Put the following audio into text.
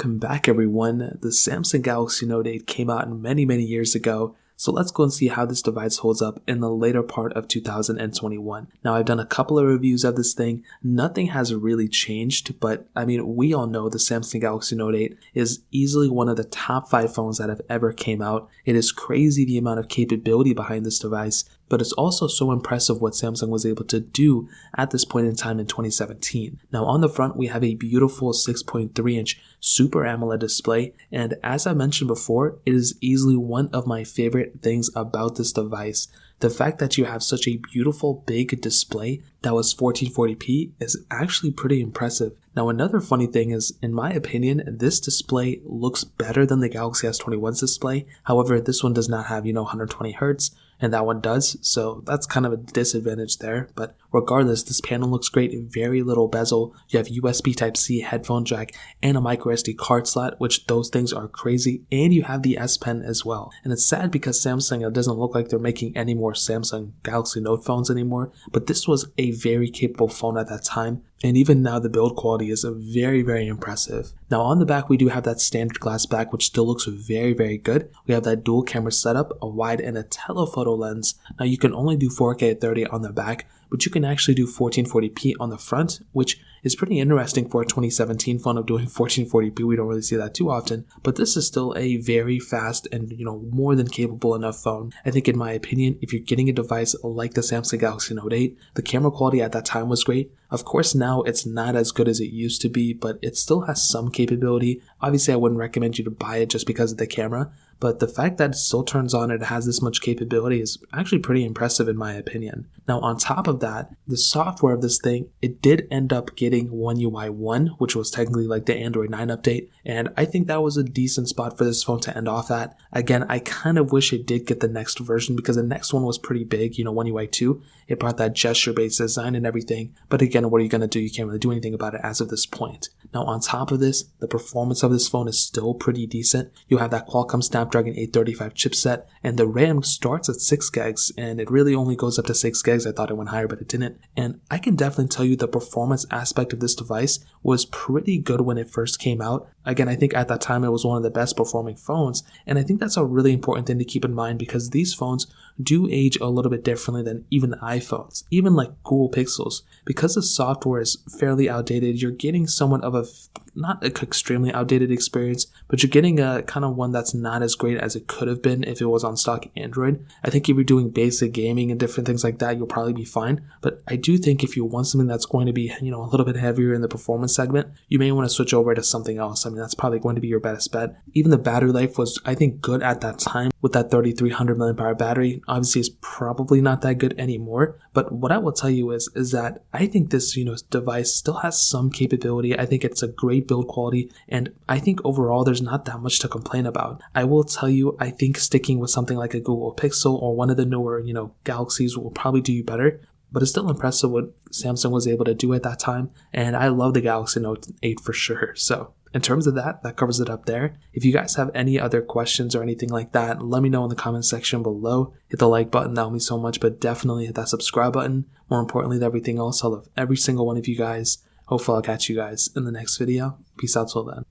Welcome back everyone. The Samsung Galaxy Note 8 came out many years ago, so let's go and see how this device holds up in the later part of 2021. Now I've done a couple of reviews of this thing. Nothing has really changed, but I mean, we all know the Samsung Galaxy Note 8 is easily one of the top 5 phones that have ever came out. It is crazy the amount of capability behind this device, but it's also so impressive what Samsung was able to do at this point in time in 2017. Now on the front, we have a beautiful 6.3-inch Super AMOLED display, and as I mentioned before, it is easily one of my favorite things about this device. The fact that you have such a beautiful big display that was 1440p is actually pretty impressive. Now another funny thing is, in my opinion, this display looks better than the Galaxy S21's display. However, this one does not have, 120 Hz, and that one does, so that's kind of a disadvantage there. But regardless, this panel looks great, very little bezel. You have USB Type-C headphone jack and a microSD card slot, which those things are crazy, and you have the S Pen as well. And it's sad because Samsung, it doesn't look like they're making any more Samsung Galaxy Note phones anymore, but this was a very capable phone at that time. And even now the build quality is very impressive. Now on the back we do have that standard glass back, which still looks very good. We have that dual camera setup, a wide and a telephoto lens. Now you can only do 4K at 30 on the back, but you can actually do 1440p on the front, which is pretty interesting for a 2017 phone of doing 1440p. We don't really see that too often, but this is still a very fast and more than capable enough phone. I think in my opinion, if you're getting a device like the Samsung Galaxy Note 8, the camera quality at that time was great. Of course now it's not as good as it used to be, but it still has some capability. Obviously I wouldn't recommend you to buy it just because of the camera, but the fact that it still turns on and it has this much capability is actually pretty impressive in my opinion. Now on top of that, the software of this thing, it did end up getting One UI 1, which was technically like the Android 9 update, and I think that was a decent spot for this phone to end off at. Again, I kind of wish it did get the next version because the next one was pretty big, One UI 2. It brought that gesture-based design and everything, but again, what are you going to do? You can't really do anything about it as of this point. Now on top of this, the performance of this phone is still pretty decent. You have that Qualcomm Snapdragon 835 chipset, and the RAM starts at 6 gigs, and it really only goes up to 6 gigs. I thought it went higher, but it didn't. And I can definitely tell you the performance aspect of this device was pretty good when it first came out. Again, I think at that time it was one of the best performing phones, and I think that's a really important thing to keep in mind because these phones do age a little bit differently than even iPhones, even like Google Pixels. Because the software is fairly outdated, you're getting somewhat of a, not an extremely outdated experience, but you're getting a kind of one that's not as great as it could have been if it was on stock Android. I think if you're doing basic gaming and different things like that, you'll probably be fine. But I do think if you want something that's going to be, a little bit heavier in the performance segment, you may want to switch over to something else. I mean, that's probably going to be your best bet. Even the battery life was, I think, good at that time with that 3300 mAh battery. Obviously, it's probably not that good anymore. But what I will tell you is that I think this, device still has some capability. I think it's a great build quality, and I think overall there's not that much to complain about. I will tell you, I think sticking with something like a Google Pixel or one of the newer, Galaxies will probably do you better. But it's still impressive what Samsung was able to do at that time, and I love the Galaxy Note 8 for sure. So in terms of that covers it up there. If you guys have any other questions or anything like that, let me know in the comment section below. Hit the like button, that would mean so much, but definitely hit that subscribe button. More importantly than everything else, I love every single one of you guys. Hopefully I'll catch you guys in the next video. Peace out till then.